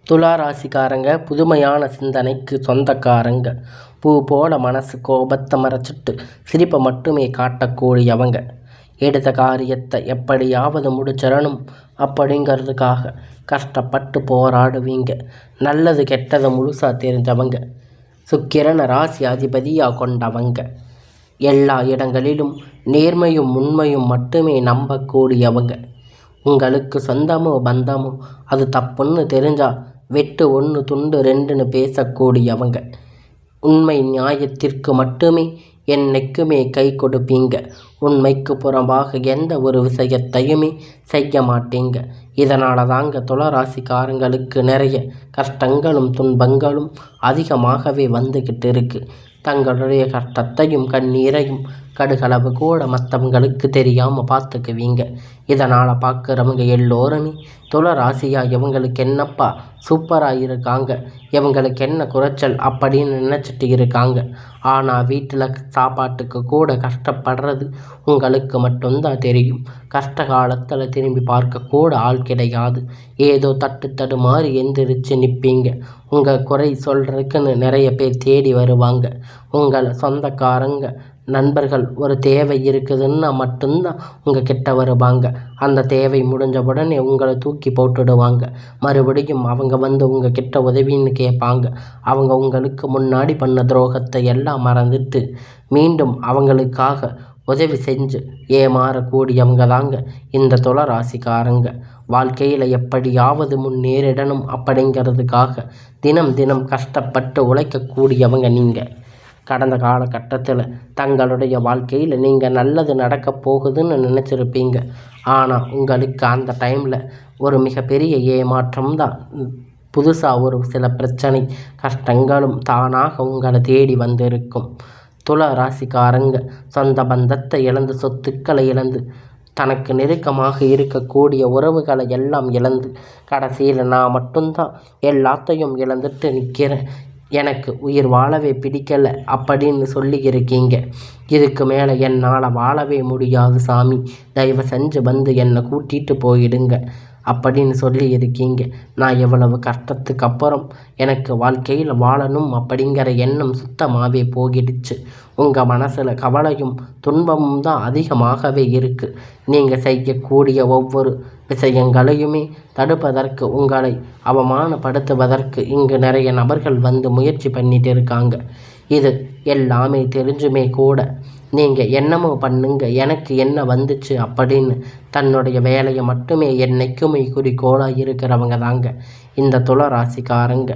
துலா ராசிக்காரங்க புதுமையான சிந்தனைக்கு சொந்தக்காரங்க. பூ போல மனசு கோபத்தை மறைச்சிட்டு சிரிப்பை மட்டுமே காட்டக்கூடியவங்க. எடுத்த காரியத்தை எப்படியாவது முடிச்சிடணும் அப்படிங்கிறதுக்காக கஷ்டப்பட்டு போராடுவீங்க. நல்லது கெட்டதை முழுசாக தெரிஞ்சவங்க. சுக்கிரனை ராசி அதிபதியாக கொண்டவங்க. எல்லா இடங்களிலும் நேர்மையும் உண்மையும் மட்டுமே நம்பக்கூடியவங்க. உங்களுக்கு சொந்தமோ பந்தமோ அது தப்புன்னு தெரிஞ்சா வெட்டு 1 துண்டு 2ன்னு பேசக்கூடியவங்க. உண்மை நியாயத்திற்கு மட்டுமே என்னைக்குமே கை கொடுப்பீங்க. உண்மைக்கு புறம்பாக எந்த ஒரு விஷயத்தையுமே செய்ய மாட்டீங்க. இதனால தாங்க துளாராசிக்காரங்களுக்கு நிறைய கஷ்டங்களும் துன்பங்களும் அதிகமாகவே வந்துக்கிட்டு இருக்கு. தங்களுடைய கஷ்டத்தையும் கண்ணீரையும் கடுகளவு கூட மற்றவங்களுக்கு தெரியாமல் பார்த்துக்குவீங்க. இதனால் பார்க்குறவங்க எல்லோருமே துளராசியாக இவங்களுக்கு என்னப்பா சூப்பராக இருக்காங்க, இவங்களுக்கு என்ன குறைச்சல் அப்படின்னு நினச்சிட்டு இருக்காங்க. ஆனால் வீட்டில் சாப்பாட்டுக்கு கூட கஷ்டப்படுறது உங்களுக்கு மட்டும்தான் தெரியும். கஷ்ட காலத்தில் திரும்பி பார்க்க கூட ஆள் கிடையாது. ஏதோ தட்டு மாதிரி எந்திரிச்சு நிற்பீங்க. உங்கள் குறை சொல்கிறதுக்குன்னு நிறைய பேர் தேடி வருவாங்க. உங்களை சொந்தக்காரங்க நண்பர்கள் ஒரு தேவை இருக்குதுன்னா மட்டும்தான் உங்கள் கிட்ட வருவாங்க. அந்த தேவை முடிஞ்ச உடனே உங்களை தூக்கி போட்டுடுவாங்க. மறுபடியும் அவங்க வந்து உங்கள் கிட்ட உதவின்னு கேட்பாங்க. அவங்க உங்களுக்கு முன்னாடி பண்ண துரோகத்தை எல்லாம் மறந்துட்டு மீண்டும் அவங்களுக்காக உதவி செஞ்சு ஏமாறக்கூடியவங்க தாங்க இந்த துளராசிக்காரங்க. வாழ்க்கையில் எப்படியாவது முன்னேறிடணும் அப்படிங்கிறதுக்காக தினம் தினம் கஷ்டப்பட்டு உழைக்கக்கூடியவங்க நீங்கள். கடந்த காலகட்டத்தில் தங்களுடைய வாழ்க்கையில் நீங்கள் நல்லது நடக்க போகுதுன்னு நினச்சிருப்பீங்க. ஆனால் உங்களுக்கு அந்த டைமில் ஒரு மிகப்பெரிய ஏமாற்றம் தான். புதுசாக ஒரு சில பிரச்சனை கஷ்டங்களும் தானாக உங்களை தேடி வந்திருக்கும். துலா ராசிக்காரங்க சொந்த பந்தத்தை இழந்து, சொத்துக்களை இழந்து, தனக்கு நெருக்கமாக இருக்கக்கூடிய உறவுகளை எல்லாம் இழந்து, கடைசியில் நான் மட்டும்தான் எல்லாத்தையும் இழந்துட்டு நிற்கிறேன், எனக்கு உயிர் வாழவே பிடிக்கலை அப்படின்னு சொல்லி இருக்கீங்க. இதுக்கு மேலே என்னால் வாழவே முடியாது சாமி, தயவு செஞ்சு வந்து என்னை கூட்டிகிட்டு போயிடுங்க அப்படின்னு சொல்லி இருக்கீங்க. நான் எவ்வளவு கஷ்டத்துக்கு அப்புறம் எனக்கு வாழ்க்கையில் வாழணும் அப்படிங்கிற எண்ணம் சுத்தமாகவே போகிடுச்சு. உங்கள் மனசில் கவலையும் துன்பமும் தான் அதிகமாகவே இருக்குது. நீங்கள் செய்யக்கூடிய ஒவ்வொரு விஷயங்களையுமே தடுப்பதற்கு, உங்களை அவமானப்படுத்துவதற்கு இங்கு நிறைய நபர்கள் வந்து முயற்சி பண்ணிட்டு இருக்காங்க. இது எல்லாமே தெரிஞ்சுமே கூட நீங்கள் என்னமோ பண்ணுங்க, எனக்கு என்ன வந்துச்சு அப்படின்னு தன்னுடைய வேலையை மட்டுமே என்னைக்குமே குறிக்கோளாக இருக்கிறவங்க தாங்க இந்த துளராசிக்காரங்க.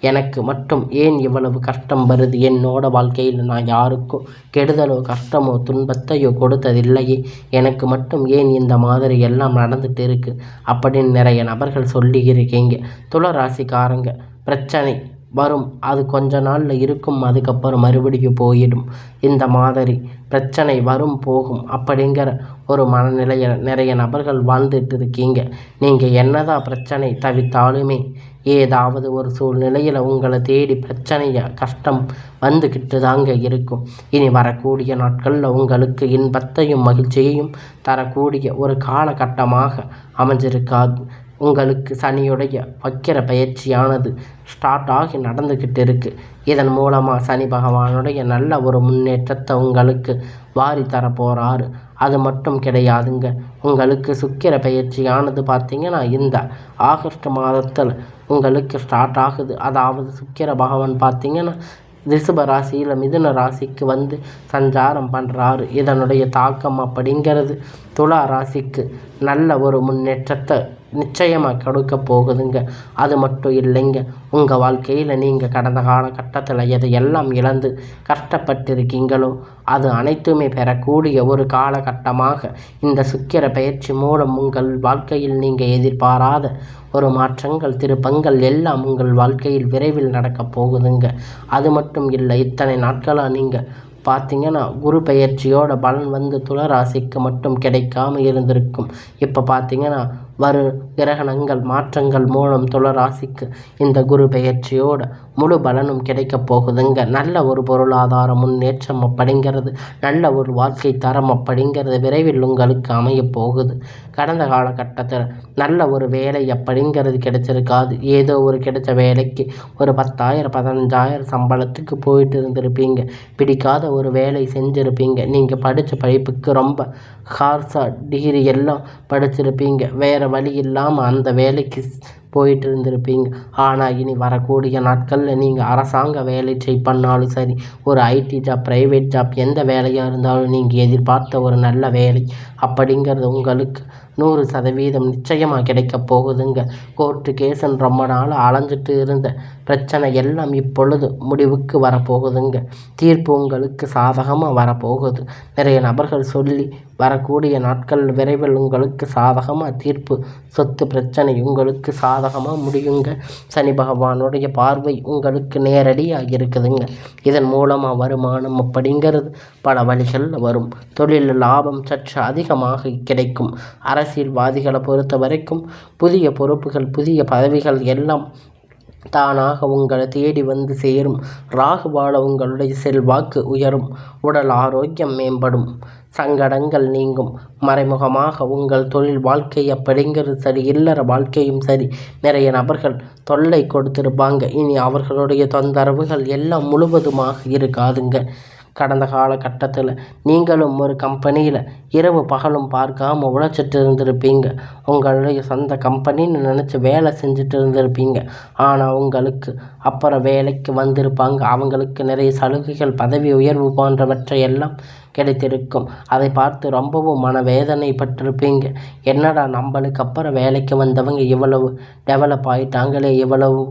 எனக்கு மட்டும் ஏன் இவ்வளவு கஷ்டம் வருது, என்னோட வாழ்க்கையில் நான் யாருக்கும் கெடுதலோ கஷ்டமோ துன்பத்தையோ கொடுத்ததில்லையே, எனக்கு மட்டும் ஏன் இந்த மாதிரி எல்லாம் நடந்துட்டு இருக்குது அப்படின்னு நிறைய நபர்கள் சொல்லி இருக்கீங்க. துளராசிக்காரங்க பிரச்சனை வரும், அது கொஞ்ச நாளில் இருக்கும், அதுக்கப்புறம் மறுபடியும் போயிடும். இந்த மாதிரி பிரச்சனை வரும் போகும் அப்படிங்கிற ஒரு மனநிலையில் நிறைய நபர்கள் வாழ்ந்துட்டு இருக்கீங்க. நீங்கள் என்னதான் பிரச்சனை தவித்தாலுமே ஏதாவது ஒரு சூழ்நிலையில் உங்களை தேடி பிரச்சனையை கஷ்டம் வந்துக்கிட்டு தாங்க இருக்கும். இனி வரக்கூடிய நாட்களில் உங்களுக்கு இன்பத்தையும் மகிழ்ச்சியையும் தரக்கூடிய ஒரு காலகட்டமாக அமைஞ்சிருக்காது. உங்களுக்கு சனியுடைய வக்கிர பயிற்சியானது ஸ்டார்ட் ஆகி நடந்துக்கிட்டு இருக்குது. இதன் மூலமாக சனி பகவானுடைய நல்ல ஒரு முன்னேற்றத்தை உங்களுக்கு வாரி தரப்போகிறாரு. அது மட்டும் கிடையாதுங்க, உங்களுக்கு சுக்கிர பயிற்சியானது பார்த்திங்கன்னா இந்த ஆகஸ்ட் மாதத்தில் உங்களுக்கு ஸ்டார்ட் ஆகுது. அதாவது சுக்கிர பகவான் பார்த்திங்கன்னா ரிஷப ராசியில் மிதுன ராசிக்கு வந்து சஞ்சாரம் பண்ணுறாரு. இதனுடைய தாக்கம் அப்படிங்கிறது துலா ராசிக்கு நல்ல ஒரு முன்னேற்றத்தை நிச்சயமாக கொடுக்க போகுதுங்க. அது மட்டும் இல்லைங்க, உங்கள் வாழ்க்கையில் நீங்கள் கடந்த காலகட்டத்தில் எதையெல்லாம் இழந்து கஷ்டப்பட்டிருக்கீங்களோ அது அனைத்துமே பெறக்கூடிய ஒரு காலகட்டமாக இந்த சுக்கிர பயிற்சி மூலம் உங்கள் வாழ்க்கையில் நீங்கள் எதிர்பாராத ஒரு மாற்றங்கள் திருப்பங்கள் எல்லாம் உங்கள் வாழ்க்கையில் விரைவில் நடக்கப் போகுதுங்க. அது மட்டும் இல்லை, இத்தனை நாட்களாக நீங்கள் பார்த்திங்கன்னா குரு பெயர்ச்சியோட பலன் வந்து துளராசிக்கு மட்டும் கிடைக்காம இருந்திருக்கும். இப்போ பார்த்திங்கன்னா வரும் கிரகணங்கள் மாற்றங்கள் மூலம் துளராசிக்கு இந்த குரு பெயர்ச்சியோட முழு பலனும் கிடைக்கப் போகுதுங்க. நல்ல ஒரு பொருளாதார முன்னேற்றம் அப்படிங்கிறது, நல்ல ஒரு வாழ்க்கை தரம் அப்படிங்கிறது விரைவில் உங்களுக்கு அமைய போகுது. கடந்த காலகட்டத்தில் நல்ல ஒரு வேலை அப்படிங்கிறது கிடைச்சிருக்காது. ஏதோ ஒரு கிடைச்ச வேலைக்கு ஒரு 10,000 15,000 சம்பளத்துக்கு போயிட்டு இருந்திருப்பீங்க. பிடிக்காத ஒரு வேலை செஞ்சுருப்பீங்க. நீங்கள் படித்த படிப்புக்கு ரொம்ப ஹார்ஸாக டிகிரி எல்லாம் படிச்சிருப்பீங்க. வேறு வழி இல்லாமல் அந்த வேலைக்கு போயிட்டு இருந்திருப்பீங்க. ஆனால் இனி வரக்கூடிய நாட்களில் நீங்கள் அரசாங்க வேலை பண்ணாலும் சரி, ஒரு ஐடி ஜாப், ப்ரைவேட் ஜாப், எந்த வேலையாக இருந்தாலும் நீங்கள் எதிர்பார்த்த ஒரு நல்ல வேலை அப்படிங்கிறது உங்களுக்கு 100% நிச்சயமாக கிடைக்க போகுதுங்க. கோர்ட்டு கேஸுன்னு ரொம்ப நாள் அலைஞ்சிட்டு இருந்த பிரச்சனை எல்லாம் இப்பொழுது முடிவுக்கு வரப்போகுதுங்க. தீர்ப்பு உங்களுக்கு சாதகமாக வரப்போகுது. நிறைய நபர்கள் சொல்லி வரக்கூடிய நாட்கள் விரைவில் உங்களுக்கு சாதகமாக தீர்ப்பு, சொத்து பிரச்சனை உங்களுக்கு சாதகமாக முடியுங்க. சனி பகவானுடைய பார்வை உங்களுக்கு நேரடியாக இருக்குதுங்க. இதன் மூலமாக வருமானம் அப்படிங்கிறது பல வழிகளில் வரும். தொழில் லாபம் சற்று அதிகமாக கிடைக்கும். அரசியல்வாதிகளை பொறுத்த வரைக்கும் புதிய பொறுப்புகள், புதிய பதவிகள் எல்லாம் தானாக உங்களை தேடி வந்து சேரும். ராகுவால உங்களுடைய செல்வாக்கு உயரும். உடல் ஆரோக்கியம் மேம்படும். சங்கடங்கள் நீங்கும். மறைமுகமாக உங்கள் தொழில் வாழ்க்கை அப்படிங்கிறது சரி, இல்லற வாழ்க்கையும் சரி, நிறைய நபர்கள் தொல்லை கொடுத்திருப்பாங்க. இனி அவர்களுடைய தொந்தரவுகள் எல்லாம் முழுவதுமாக இருக்காதுங்க. கடந்த காலகட்டத்தில் நீங்களும் ஒரு கம்பெனியில் இரவு பகலும் பார்க்காம உழைச்சிட்டு இருந்திருப்பீங்க. உங்களுடைய சொந்த கம்பெனின்னு நினச்சி வேலை செஞ்சுட்டு இருந்திருப்பீங்க. ஆனால் உங்களுக்கு அப்புறம் வேலைக்கு வந்திருப்பாங்க. அவங்களுக்கு நிறைய சலுகைகள், பதவி உயர்வு போன்றவற்றை எல்லாம் கிடைத்திருக்கும். அதை பார்த்து ரொம்பவும் மனவேதனைப்பட்டிருப்பீங்க. என்னடா நம்மளுக்கு அப்புறம் வேலைக்கு வந்தவங்க இவ்வளவு டெவலப் ஆகிட்டாங்களே, இவ்வளவு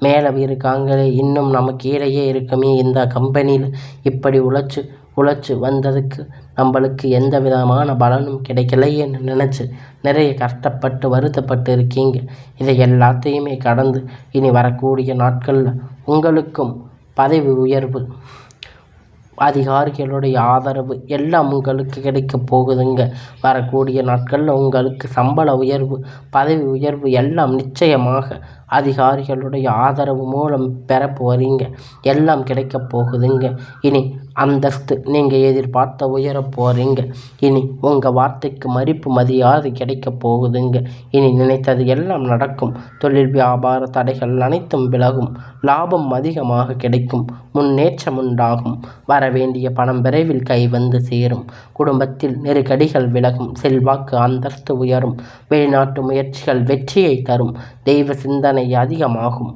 மேலே இருக்காங்களே, இன்னும் நம்ம கீழேயே இருக்குமே இந்த கம்பெனியில், இப்படி உழைச்சி வந்ததுக்கு நம்மளுக்கு எந்த விதமான பலனும் கிடைக்கலையேன்னு நினச்சி நிறைய கஷ்டப்பட்டு வருத்தப்பட்டு இருக்கீங்க. இதை எல்லாத்தையுமே கடந்து இனி வரக்கூடிய நாட்களில் உங்களுக்கும் பதவி உயர்வு, அதிகாரிகளுடைய ஆதரவு எல்லாம் உங்களுக்கு கிடைக்க போகுதுங்க. வரக்கூடிய நாட்களில் உங்களுக்கு சம்பள உயர்வு, பதவி உயர்வு எல்லாம் நிச்சயமாக அதிகாரிகளுடைய ஆதரவு மூலம் பெற போகிறீங்க. எல்லாம் கிடைக்க போகுதுங்க. இனி அந்தஸ்து நீங்கள் எதிர்பார்த்த உயர போகிறீங்க. இனி உங்கள் வார்த்தைக்கு மதிப்பு மரியாதை கிடைக்க போகுதுங்க. இனி நினைத்தது எல்லாம் நடக்கும். தொழில் வியாபார தடைகள் அனைத்தும் விலகும். லாபம் அதிகமாக கிடைக்கும். முன்னேற்றம் உண்டாகும். வரவேண்டிய பணம் விரைவில் கை வந்து சேரும். குடும்பத்தில் நெருக்கடிகள் விலகும். செல்வாக்கு அந்தஸ்து உயரும். வெளிநாட்டு முயற்சிகள் வெற்றியை தரும். தெய்வ சிந்தனை அதிகமாகும்.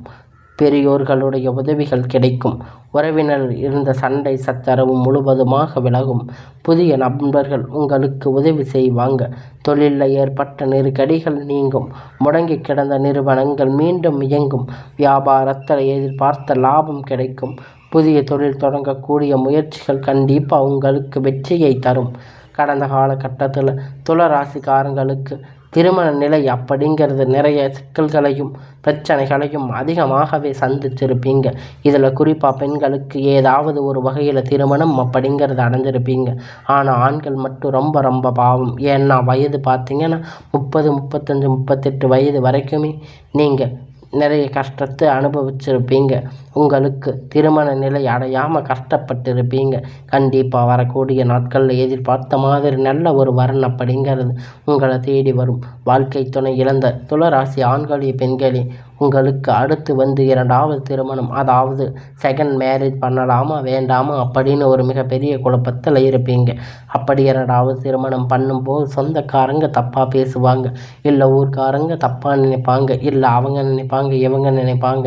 பெரியோர்களுடைய உதவிகள் கிடைக்கும். உறவினர் இருந்த சண்டை சச்சரவு முழுவதுமாக விலகும். புதிய நண்பர்கள் உங்களுக்கு உதவி செய்வாங்க. தொழிலில் ஏற்பட்ட நெருக்கடிகள் நீங்கும். முடங்கி கிடந்த நிறுவனங்கள் மீண்டும் இயங்கும். வியாபாரத்தில் எதிர்பார்த்த லாபம் கிடைக்கும். புதிய தொழில் தொடங்கக்கூடிய முயற்சிகள் கண்டிப்பாக உங்களுக்கு வெற்றியை தரும். கடந்த காலகட்டத்தில் துளராசிக்காரங்களுக்கு திருமண நிலை அப்படிங்கிறது நிறைய சிக்கல்களையும் பிரச்சனைகளையும் அதிகமாகவே சந்திச்சிருப்பீங்க. இதில் குறிப்பாக பெண்களுக்கு ஏதாவது ஒரு வகையில் திருமணம் அப்படிங்கிறது அடைஞ்சிருப்பீங்க. ஆனால் ஆண்கள் மட்டும் ரொம்ப ரொம்ப பாவம். ஏன்னா வயது பார்த்திங்கன்னா 30, 35, 38 வயது வரைக்குமே நீங்கள் நிறைய கஷ்டத்தை அனுபவிச்சிருப்பீங்க. உங்களுக்கு திருமண நிலை அடையாமல் கஷ்டப்பட்டிருப்பீங்க. கண்டிப்பாக வரக்கூடிய நாட்களில் எதிர்பார்த்த மாதிரி நல்ல ஒரு வரன் அப்படிங்கிறது உங்களை தேடி வரும். வாழ்க்கை துணை இழந்த துளராசி ஆண்களே பெண்களே, உங்களுக்கு அடுத்து வந்து 2வது திருமணம், அதாவது செகண்ட் மேரேஜ் பண்ணலாமா வேண்டாமா அப்படின்னு ஒரு மிகப்பெரிய குழப்பத்தில் இருப்பீங்க. அப்படி 2வது திருமணம் பண்ணும்போது சொந்தக்காரங்க தப்பாக பேசுவாங்க, இல்லை ஊர்க்காரங்க தப்பாக நினைப்பாங்க, இல்லை அவங்க நினைப்பாங்க, இவங்க நினைப்பாங்க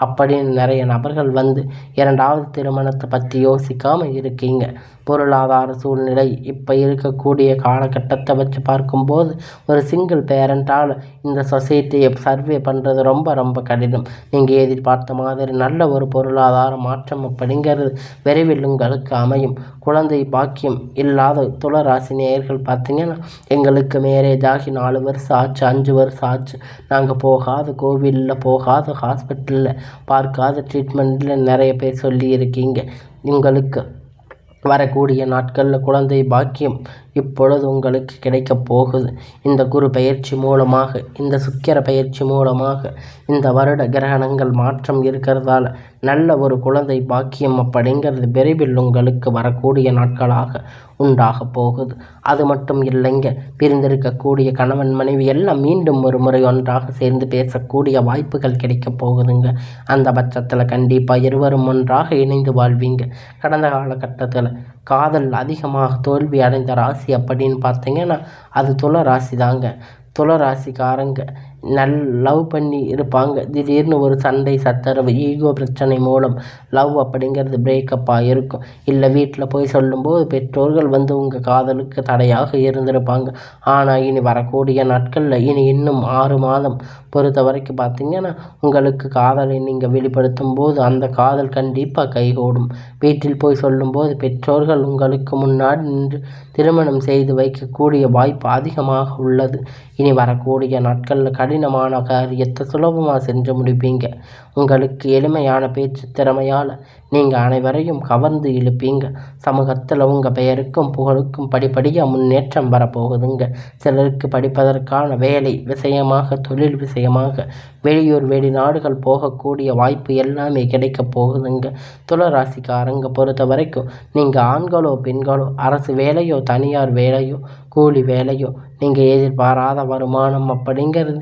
அப்படின்னு நிறைய நபர்கள் வந்து 2வது திருமணத்தை பற்றி யோசிக்காமல் இருக்கீங்க. பொருளாதார சூழ்நிலை இப்போ இருக்கக்கூடிய காலகட்டத்தை வச்சு பார்க்கும்போது ஒரு சிங்கிள் பேரண்டால் இந்த சொசைட்டியை சர்வே பண்ணுறது ரொம்ப ரொம்ப கடினம். நீங்கள் எதிர்பார்த்த மாதிரி நல்ல ஒரு பொருளாதார மாற்றம் அப்படிங்கிறது விரைவில் உங்களுக்கு அமையும். குழந்தை பாக்கியம் இல்லாத துளராசி நேயர்கள் பார்த்திங்கன்னா, எங்களுக்கு மேரேஜ் ஆகி 4 வருஷம் ஆச்சு, 5 வருஷம் ஆச்சு, நாங்கள் போகாத கோவிலில், போகாத ஹாஸ்பிட்டலில், பார்க்காத ட்ரீட்மெண்ட்டில் நிறைய பேர் சொல்லி இருக்கீங்க. உங்களுக்கு வரக்கூடிய நாட்களில் குழந்தை பாக்கியம் இப்பொழுது உங்களுக்கு கிடைக்கப் போகுது. இந்த குரு பெயர்ச்சி மூலமாக, இந்த சுக்கிர பெயர்ச்சி மூலமாக, இந்த வருட கிரகணங்கள் மாற்றம் இருக்கிறதால நல்ல ஒரு குழந்தை பாக்கியம் அப்படிங்கிறது விரைவில் உங்களுக்கு வரக்கூடிய நாட்களாக உண்டாக போகுது. அது மட்டும் இல்லைங்க, பிரிந்திருக்கக்கூடிய கணவன் மனைவி எல்லாம் மீண்டும் ஒரு முறை ஒன்றாக சேர்ந்து பேசக்கூடிய வாய்ப்புகள் கிடைக்கப் போகுதுங்க. அந்த பட்சத்தில் கண்டிப்பாக இருவரும் ஒன்றாக இணைந்து வாழ்வீங்க. கடந்த காலகட்டத்தில் காதல் அதிகமாக தோல்வி அடைந்த ராசி அப்படின்னு பார்த்தீங்கன்னா அது துல ராசி தாங்க. துல ராசிக்காரங்க லவ் பண்ணி இருப்பாங்க. திடீர்னு ஒரு சண்டை சச்சரவு ஈகோ பிரச்சனை மூலம் லவ் அப்படிங்கிறது பிரேக்கப்பாக இருக்கும். இல்லை வீட்டில் போய் சொல்லும்போது பெற்றோர்கள் உங்கள் காதலுக்கு தடையாக இருந்திருப்பாங்க. ஆனால் இனி வரக்கூடிய நாட்களில் இன்னும் 6 மாதம் பொறுத்த வரைக்கும் பார்த்திங்கன்னா உங்களுக்கு காதலை நீங்கள் வெளிப்படுத்தும் போது அந்த காதல் கண்டிப்பாக கைகூடும். வீட்டில் போய் சொல்லும்போது பெற்றோர்கள் உங்களுக்கு முன்னாடி நின்று திருமணம் செய்து வைக்கக்கூடிய வாய்ப்பு அதிகமாக உள்ளது. இனி வரக்கூடிய நாட்களில் கடினமான காரியத்தை சுலபமாக செஞ்சு முடிப்பீங்க. உங்களுக்கு எளிமையான பேச்சு திறமையால் நீங்கள் அனைவரையும் கவர்ந்து இழுப்பீங்க. சமூகத்தில் உங்கள் பெயருக்கும் புகழுக்கும் படிப்படியாக முன்னேற்றம் வரப்போகுதுங்க. சிலருக்கு படிப்பதற்கான வேலை விஷயமாக, தொழில் விஷயமாக வெளியூர் வெளிநாடுகள் போகக்கூடிய வாய்ப்பு எல்லாமே கிடைக்க போகுதுங்க. துளராசிக்காரங்க பொறுத்த வரைக்கும் நீங்கள் ஆண்களோ பெண்களோ, அரசு வேலையோ தனியார் வேலையோ கூலி வேலையோ, நீங்கள் எதிர்பாராத வருமானம் அப்படிங்கிறது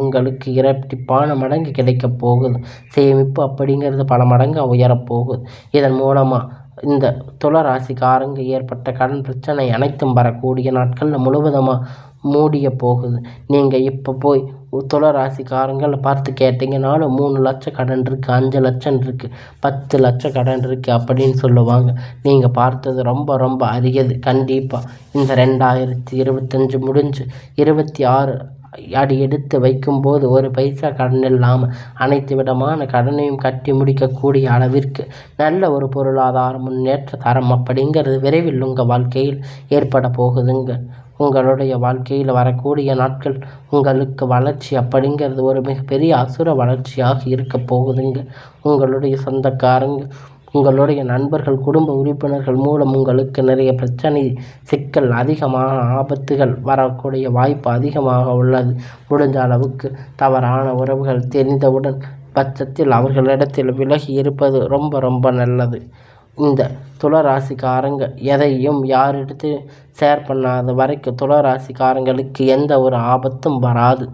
உங்களுக்கு இரட்டிப்பான மடங்கு கிடைக்கப் போகுது. சேமிப்பு அப்படிங்கிறது பல மடங்கு உயரப்போகுது. இதன் மூலமாக இந்த துளராசிக்காரங்க ஏற்பட்ட கடன் பிரச்சனை அனைத்தும் வரக்கூடிய நாட்களில் முழுவதுமாக மூடிய போகுது. நீங்கள் இப்போ போய் துளராசிக்காரங்களை பார்த்து கேட்டிங்கனாலும் 3 லட்சம் கடன் இருக்குது, 5 லட்சம் இருக்குது, 10 லட்சம் கடன் இருக்குது அப்படின்னு சொல்லுவாங்க. நீங்கள் பார்த்தது ரொம்ப ரொம்ப அரியது. கண்டிப்பாக இந்த 2025 முடிஞ்சு 26 அடி எடுத்து வைக்கும்போது ஒரு பைசா கடன் இல்லாமல் அனைத்து விதமான கடனையும் கட்டி முடிக்கக்கூடிய அளவிற்கு நல்ல ஒரு பொருளாதார முன்னேற்ற தரம் அப்படிங்கிறது விரைவில் உங்கள் வாழ்க்கையில் ஏற்பட போகுதுங்க. உங்களுடைய வாழ்க்கையில் வரக்கூடிய நாட்கள் உங்களுக்கு வளர்ச்சி அப்படிங்கிறது ஒரு மிகப்பெரிய அசுர வளர்ச்சியாக இருக்க போகுதுங்க. உங்களுடைய சொந்தக்காரங்க, உங்களுடைய நண்பர்கள், குடும்ப உறுப்பினர்கள் மூலம் உங்களுக்கு நிறைய பிரச்சனை, சிக்கல், அதிகமான ஆபத்துகள் வரக்கூடிய வாய்ப்பு அதிகமாக உள்ளது. முடிஞ்ச அளவுக்கு தவறான உறவுகள் தெரிந்தவுடன் பட்சத்தில் அவர்களிடத்தில் விலகி இருப்பது ரொம்ப ரொம்ப நல்லது. இந்த துளராசிக்காரங்க எதையும் யாரிடத்து ஷேர் பண்ணாத வரைக்கும் துளராசிக்காரங்களுக்கு எந்த ஒரு ஆபத்தும் வராது.